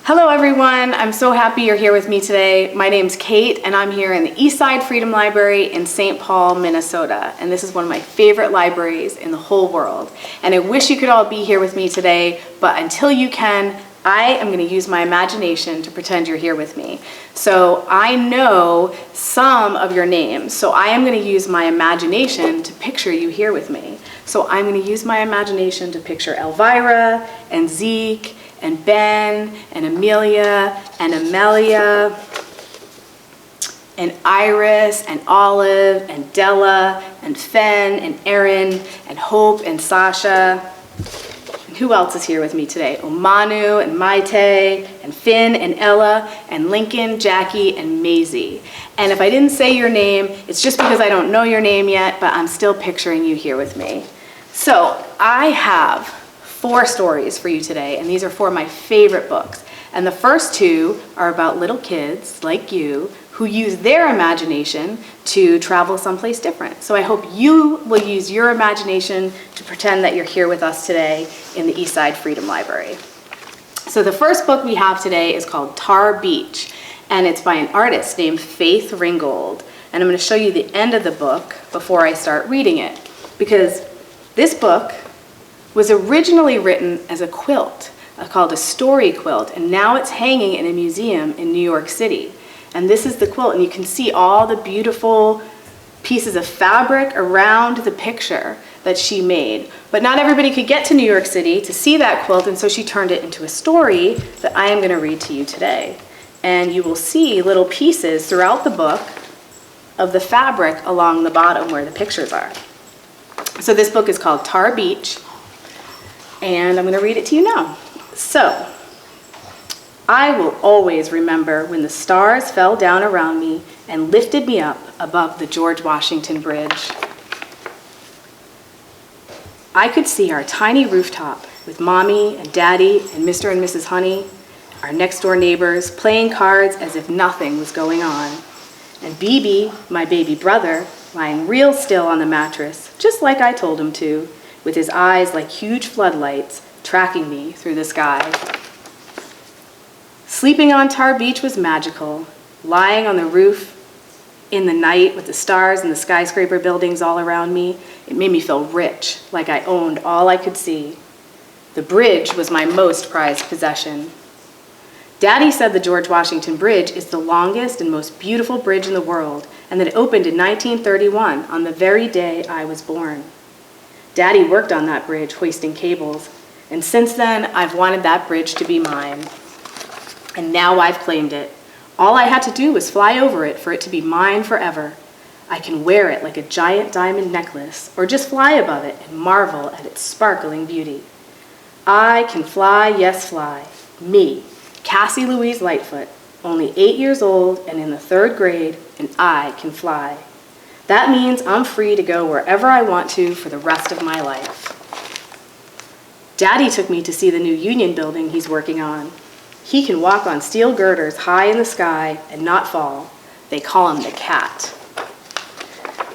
Hello everyone, I'm so happy you're here with me today. My name's Kate and I'm here in the Eastside Freedom Library in St. Paul, Minnesota. And this is one of my favorite libraries in the whole world. And I wish you could all be here with me today, but until you can, I am going to use my imagination to pretend you're here with me. So I know some of your names, so I am going to use my imagination to picture you here with me. So I'm going to use my imagination to picture Elvira and Zeke and Ben and Amelia and Amelia and Iris and Olive and Della and Fen and Erin and Hope and Sasha. And who else is here with me today? Omanu and Maite and Finn and Ella and Lincoln, Jackie and Maisie. And if I didn't say your name, it's just because I don't know your name yet, but I'm still picturing you here with me. So I have 4 stories for you today, and these are 4 of my favorite books. And the first 2 are about little kids like you who use their imagination to travel someplace different. So I hope you will use your imagination to pretend that you're here with us today in the Eastside Freedom Library. So the first book we have today is called Tar Beach, and it's by an artist named Faith Ringgold. And I'm going to show you the end of the book before I start reading it, because this book was originally written as a quilt called a story quilt, and now it's hanging in a museum in New York City. And this is the quilt, and you can see all the beautiful pieces of fabric around the picture that she made. But not everybody could get to New York City to see that quilt, and so she turned it into a story that I am going to read to you today. And you will see little pieces throughout the book of the fabric along the bottom where the pictures are. So this book is called Tar Beach, and I'm going to read it to you now. So, I will always remember when the stars fell down around me and lifted me up above the George Washington Bridge. I could see our tiny rooftop with Mommy and Daddy and Mr. and Mrs. Honey, our next door neighbors, playing cards as if nothing was going on, and BB, my baby brother, lying real still on the mattress, just like I told him to, with his eyes like huge floodlights tracking me through the sky. Sleeping on Tar Beach was magical. Lying on the roof in the night with the stars and the skyscraper buildings all around me, it made me feel rich, like I owned all I could see. The bridge was my most prized possession. Daddy said the George Washington Bridge is the longest and most beautiful bridge in the world, and that it opened in 1931 on the very day I was born. Daddy worked on that bridge, hoisting cables, and since then, I've wanted that bridge to be mine. And now I've claimed it. All I had to do was fly over it for it to be mine forever. I can wear it like a giant diamond necklace, or just fly above it and marvel at its sparkling beauty. I can fly, yes, fly. Me, Cassie Louise Lightfoot, only 8 years old and in the 3rd grade, and I can fly. That means I'm free to go wherever I want to for the rest of my life. Daddy took me to see the new Union building he's working on. He can walk on steel girders high in the sky and not fall. They call him the Cat.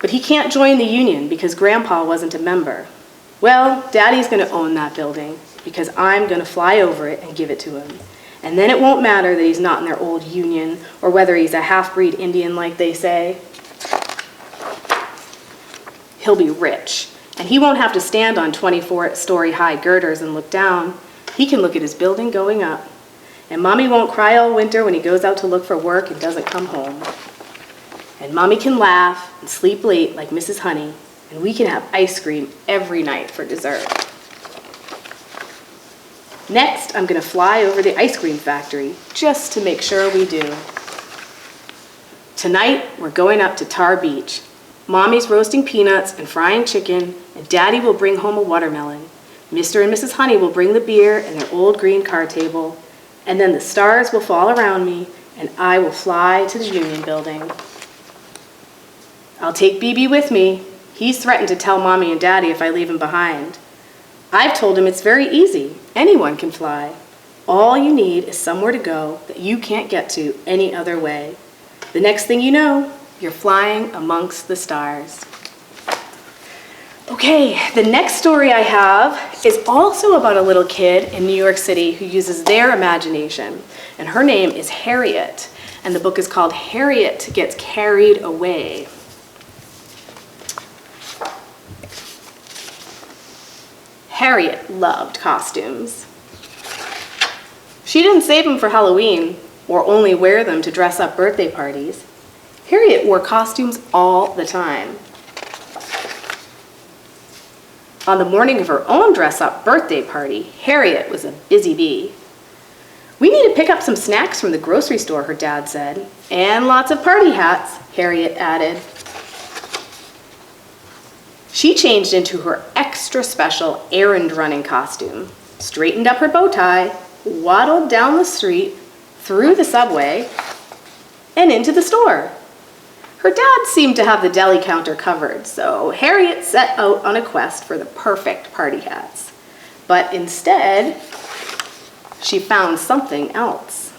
But he can't join the Union because Grandpa wasn't a member. Well, Daddy's going to own that building because I'm going to fly over it and give it to him. And then it won't matter that he's not in their old Union or whether he's a half-breed Indian like they say. He'll be rich, and he won't have to stand on 24-story high girders and look down. He can look at his building going up. And Mommy won't cry all winter when he goes out to look for work and doesn't come home. And Mommy can laugh and sleep late like Mrs. Honey, and we can have ice cream every night for dessert. Next, I'm going to fly over the ice cream factory just to make sure we do. Tonight, we're going up to Tar Beach. Mommy's roasting peanuts and frying chicken, and Daddy will bring home a watermelon. Mr. and Mrs. Honey will bring the beer and their old green card table, and then the stars will fall around me, and I will fly to the Union building. I'll take BB with me. He's threatened to tell Mommy and Daddy if I leave him behind. I've told him it's very easy. Anyone can fly. All you need is somewhere to go that you can't get to any other way. The next thing you know, you're flying amongst the stars. Okay, the next story I have is also about a little kid in New York City who uses their imagination. And her name is Harriet. And the book is called Harriet Gets Carried Away. Harriet loved costumes. She didn't save them for Halloween or only wear them to dress up birthday parties. Harriet wore costumes all the time. On the morning of her own dress-up birthday party, Harriet was a busy bee. "We need to pick up some snacks from the grocery store," her dad said. "And lots of party hats," Harriet added. She changed into her extra special errand-running costume, straightened up her bow tie, waddled down the street, through the subway, and into the store. Her dad seemed to have the deli counter covered, so Harriet set out on a quest for the perfect party hats. But instead, she found something else.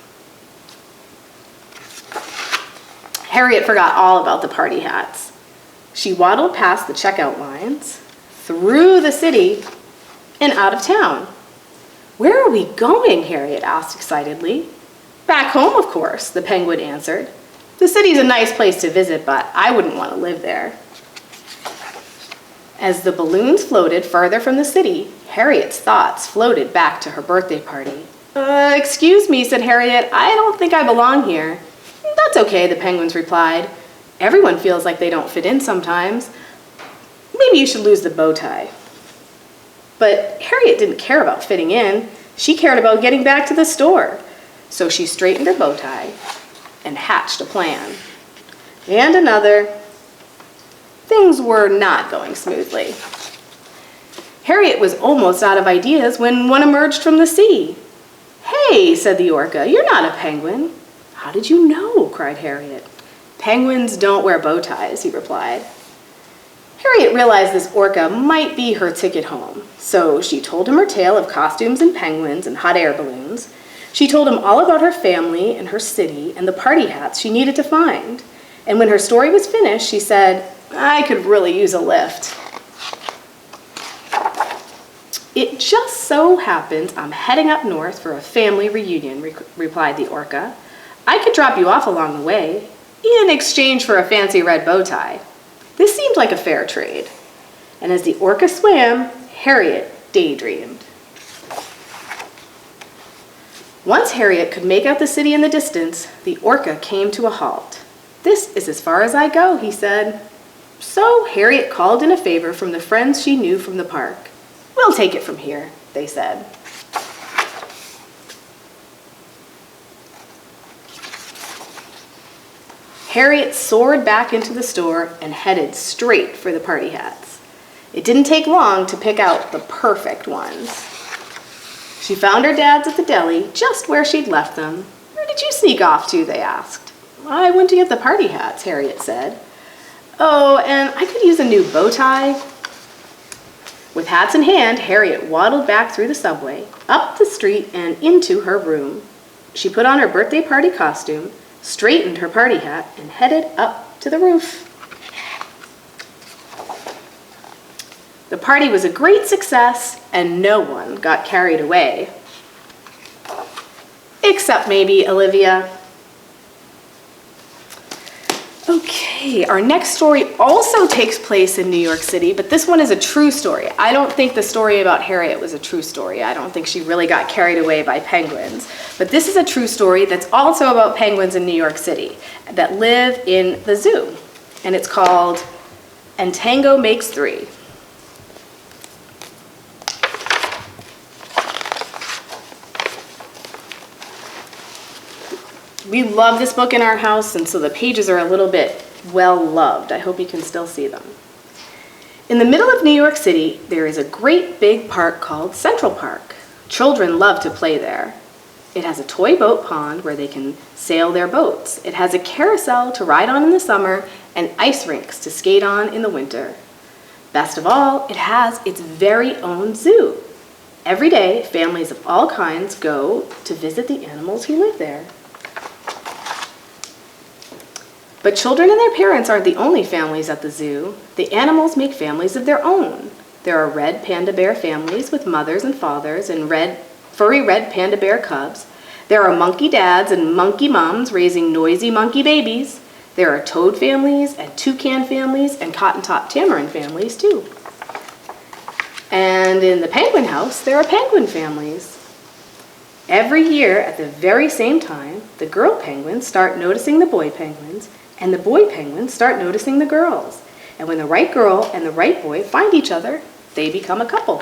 Harriet forgot all about the party hats. She waddled past the checkout lines, through the city, and out of town. "Where are we going?" Harriet asked excitedly. "Back home, of course," the penguin answered. "The city's a nice place to visit, but I wouldn't want to live there." As the balloons floated farther from the city, Harriet's thoughts floated back to her birthday party. Excuse me," said Harriet. "I don't think I belong here." "That's okay," the penguins replied. "Everyone feels like they don't fit in sometimes. Maybe you should lose the bow tie." But Harriet didn't care about fitting in. She cared about getting back to the store. So she straightened her bow tie and hatched a plan. And another. Things were not going smoothly. Harriet was almost out of ideas when one emerged from the sea. "Hey," said the orca, "you're not a penguin." "How did you know?" cried Harriet. "Penguins don't wear bow ties," he replied. Harriet realized this orca might be her ticket home, so she told him her tale of costumes and penguins and hot air balloons. She told him all about her family and her city and the party hats she needed to find. And when her story was finished, she said, "I could really use a lift." "It just so happens I'm heading up north for a family reunion," replied the orca. "I could drop you off along the way in exchange for a fancy red bow tie." This seemed like a fair trade. And as the orca swam, Harriet daydreamed. Once Harriet could make out the city in the distance, the orca came to a halt. "This is as far as I go," he said. So Harriet called in a favor from the friends she knew from the park. "We'll take it from here," they said. Harriet soared back into the store and headed straight for the party hats. It didn't take long to pick out the perfect ones. She found her dad's at the deli, just where she'd left them. "Where did you sneak off to?" they asked. "I went to get the party hats," Harriet said. "Oh, and I could use a new bow tie." With hats in hand, Harriet waddled back through the subway, up the street, and into her room. She put on her birthday party costume, straightened her party hat, and headed up to the roof. The party was a great success, and no one got carried away. Except maybe Olivia. Okay, our next story also takes place in New York City, but this one is a true story. I don't think the story about Harriet was a true story. I don't think she really got carried away by penguins. But this is a true story that's also about penguins in New York City that live in the zoo. And it's called "And Tango Makes Three." We love this book in our house, and so the pages are a little bit well loved. I hope you can still see them. In the middle of New York City, there is a great big park called Central Park. Children love to play there. It has a toy boat pond where they can sail their boats. It has a carousel to ride on in the summer and ice rinks to skate on in the winter. Best of all, it has its very own zoo. Every day, families of all kinds go to visit the animals who live there. But children and their parents aren't the only families at the zoo. The animals make families of their own. There are red panda bear families with mothers and fathers and furry red panda bear cubs. There are monkey dads and monkey moms raising noisy monkey babies. There are toad families and toucan families and cotton-top tamarin families too. And in the penguin house, there are penguin families. Every year at the very same time, the girl penguins start noticing the boy penguins, and the boy penguins start noticing the girls. And when the right girl and the right boy find each other, they become a couple.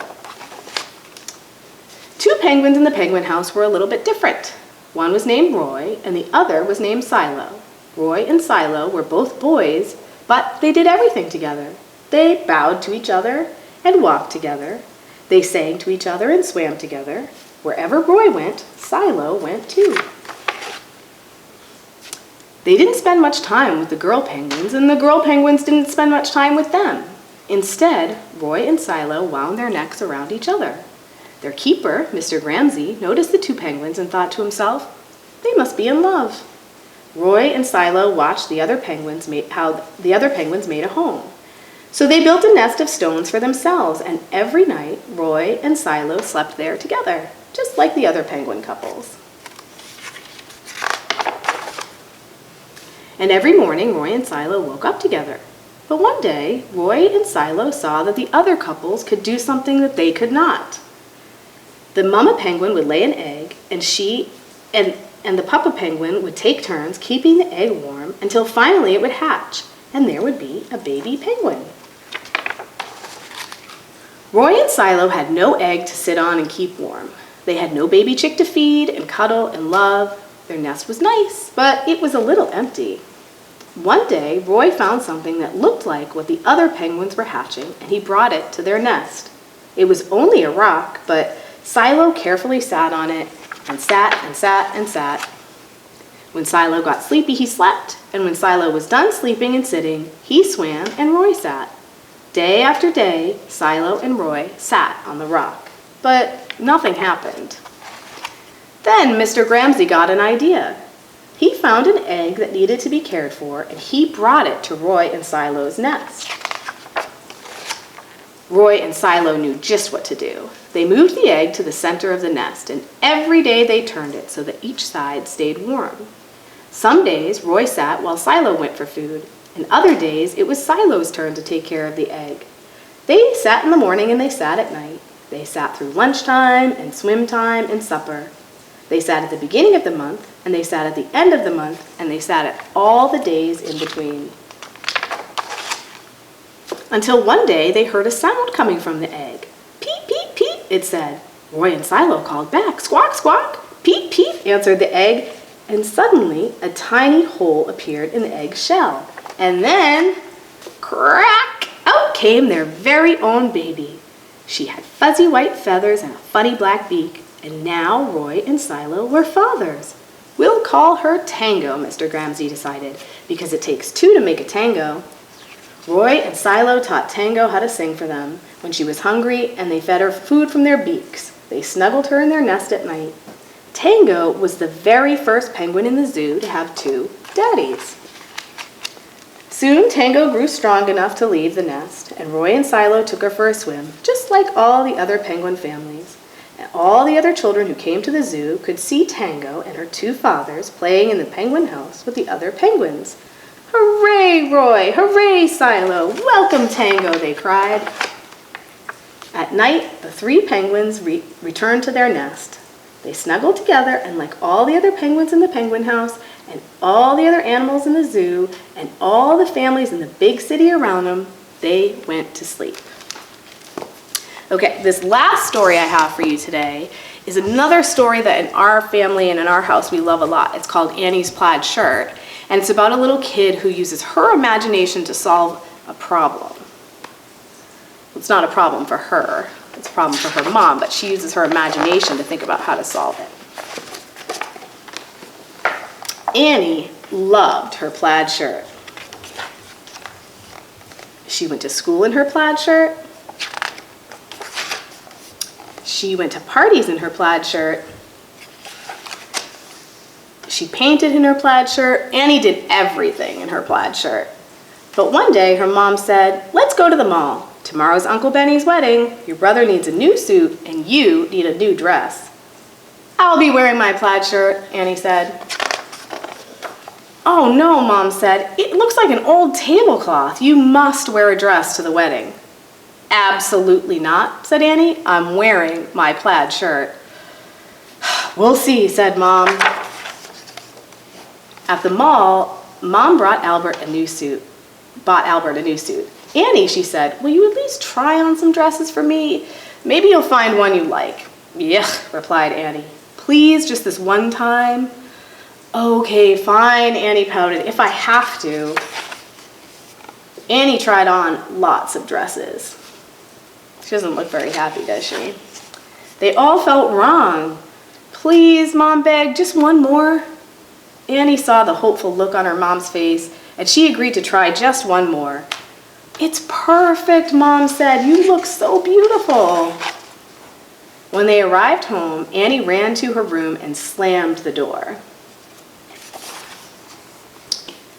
Two penguins in the penguin house were a little bit different. One was named Roy, and the other was named Silo. Roy and Silo were both boys, but they did everything together. They bowed to each other and walked together. They sang to each other and swam together. Wherever Roy went, Silo went too. They didn't spend much time with the girl penguins, and the girl penguins didn't spend much time with them. Instead, Roy and Silo wound their necks around each other. Their keeper, Mr. Gramsci, noticed the two penguins and thought to himself, they must be in love. Roy and Silo watched how the other penguins made a home. So they built a nest of stones for themselves, and every night Roy and Silo slept there together, just like the other penguin couples. And every morning Roy and Silo woke up together. But one day, Roy and Silo saw that the other couples could do something that they could not. The mama penguin would lay an egg, and the papa penguin would take turns keeping the egg warm until finally it would hatch, and there would be a baby penguin. Roy and Silo had no egg to sit on and keep warm. They had no baby chick to feed and cuddle and love. Their nest was nice, but it was a little empty. One day, Roy found something that looked like what the other penguins were hatching, and he brought it to their nest. It was only a rock, but Silo carefully sat on it and sat and sat and sat. When Silo got sleepy, he slept, and when Silo was done sleeping and sitting, he swam and Roy sat. Day after day, Silo and Roy sat on the rock, but nothing happened. Then Mr. Gramsci got an idea. He found an egg that needed to be cared for, and he brought it to Roy and Silo's nest. Roy and Silo knew just what to do. They moved the egg to the center of the nest, and every day they turned it so that each side stayed warm. Some days Roy sat while Silo went for food, and other days it was Silo's turn to take care of the egg. They sat in the morning and they sat at night. They sat through lunchtime and swim time and supper. They sat at the beginning of the month, and they sat at the end of the month, and they sat at all the days in between. Until one day they heard a sound coming from the egg. Peep, peep, peep, it said. Roy and Silo called back. Squawk, squawk. Peep, peep, answered the egg. And suddenly a tiny hole appeared in the egg's shell. And then, crack, out came their very own baby. She had fuzzy white feathers and a funny black beak. And now Roy and Silo were fathers. We'll call her Tango, Mr. Gramsci decided, because it takes two to make a tango. Roy and Silo taught Tango how to sing for them when she was hungry, and they fed her food from their beaks. They snuggled her in their nest at night. Tango was the very first penguin in the zoo to have two daddies. Soon Tango grew strong enough to leave the nest, and Roy and Silo took her for a swim, just like all the other penguin families. And all the other children who came to the zoo could see Tango and her two fathers playing in the penguin house with the other penguins. Hooray, Roy! Hooray, Silo! Welcome, Tango, they cried. At night, the three penguins returned to their nest. They snuggled together, and like all the other penguins in the penguin house, and all the other animals in the zoo, and all the families in the big city around them, they went to sleep. Okay, this last story I have for you today is another story that in our family and in our house we love a lot. It's called Annie's Plaid Shirt, and it's about a little kid who uses her imagination to solve a problem. It's not a problem for her, it's a problem for her mom, but she uses her imagination to think about how to solve it. Annie loved her plaid shirt. She went to school in her plaid shirt. She went to parties in her plaid shirt. She painted in her plaid shirt. Annie did everything in her plaid shirt. But one day her mom said, "Let's go to the mall. Tomorrow's Uncle Benny's wedding. Your brother needs a new suit and you need a new dress." "I'll be wearing my plaid shirt," Annie said. "Oh no," Mom said. "It looks like an old tablecloth. You must wear a dress to the wedding." "Absolutely not," said Annie. "I'm wearing my plaid shirt." "We'll see," said Mom. At the mall, Mom bought Albert a new suit. "Annie," she said, "will you at least try on some dresses for me? Maybe you'll find one you like." "Yuck," replied Annie. "Please, just this one time?" "Okay, fine," Annie pouted, "if I have to." Annie tried on lots of dresses. She doesn't look very happy, does she? They all felt wrong. "Please," Mom begged, "just one more." Annie saw the hopeful look on her mom's face, and she agreed to try just one more. "It's perfect," Mom said. "You look so beautiful." When they arrived home, Annie ran to her room and slammed the door.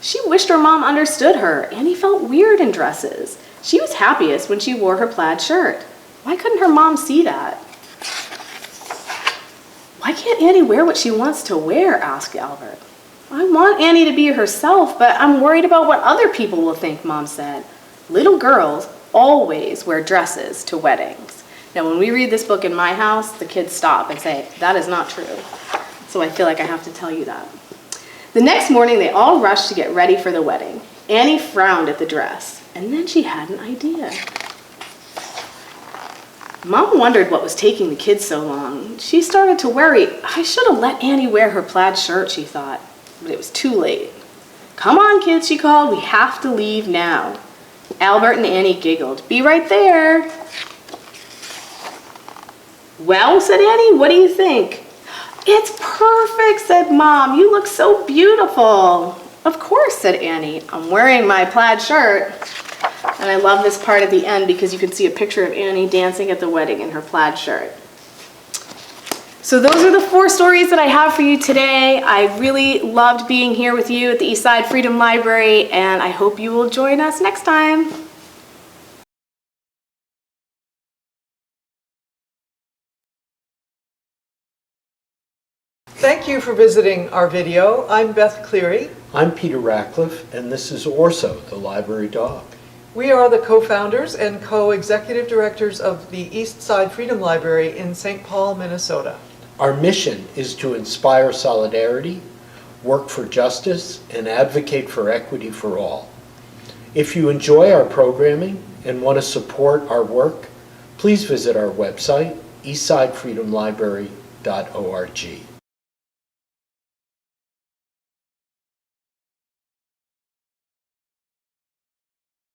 She wished her mom understood her. Annie felt weird in dresses. She was happiest when she wore her plaid shirt. Why couldn't her mom see that? "Why can't Annie wear what she wants to wear?" asked Albert. "I want Annie to be herself, but I'm worried about what other people will think," Mom said. "Little girls always wear dresses to weddings." Now, when we read this book in my house, the kids stop and say, "That is not true." So I feel like I have to tell you that. The next morning, they all rushed to get ready for the wedding. Annie frowned at the dress, and then she had an idea. Mom wondered what was taking the kids so long. She started to worry. "I should have let Annie wear her plaid shirt," she thought, but it was too late. "Come on, kids," she called. "We have to leave now." Albert and Annie giggled. "Be right there." "Well," said Annie, "what do you think?" "It's perfect," said Mom. "You look so beautiful." "Of course," said Annie. "I'm wearing my plaid shirt." And I love this part at the end because you can see a picture of Annie dancing at the wedding in her plaid shirt. So those are the 4 stories that I have for you today. I really loved being here with you at the Eastside Freedom Library, and I hope you will join us next time. Thank you for visiting our video. I'm Beth Cleary. I'm Peter Ratcliffe, and this is Orso, the library dog. We are the co-founders and co-executive directors of the Eastside Freedom Library in St. Paul, Minnesota. Our mission is to inspire solidarity, work for justice, and advocate for equity for all. If you enjoy our programming and want to support our work, please visit our website, eastsidefreedomlibrary.org.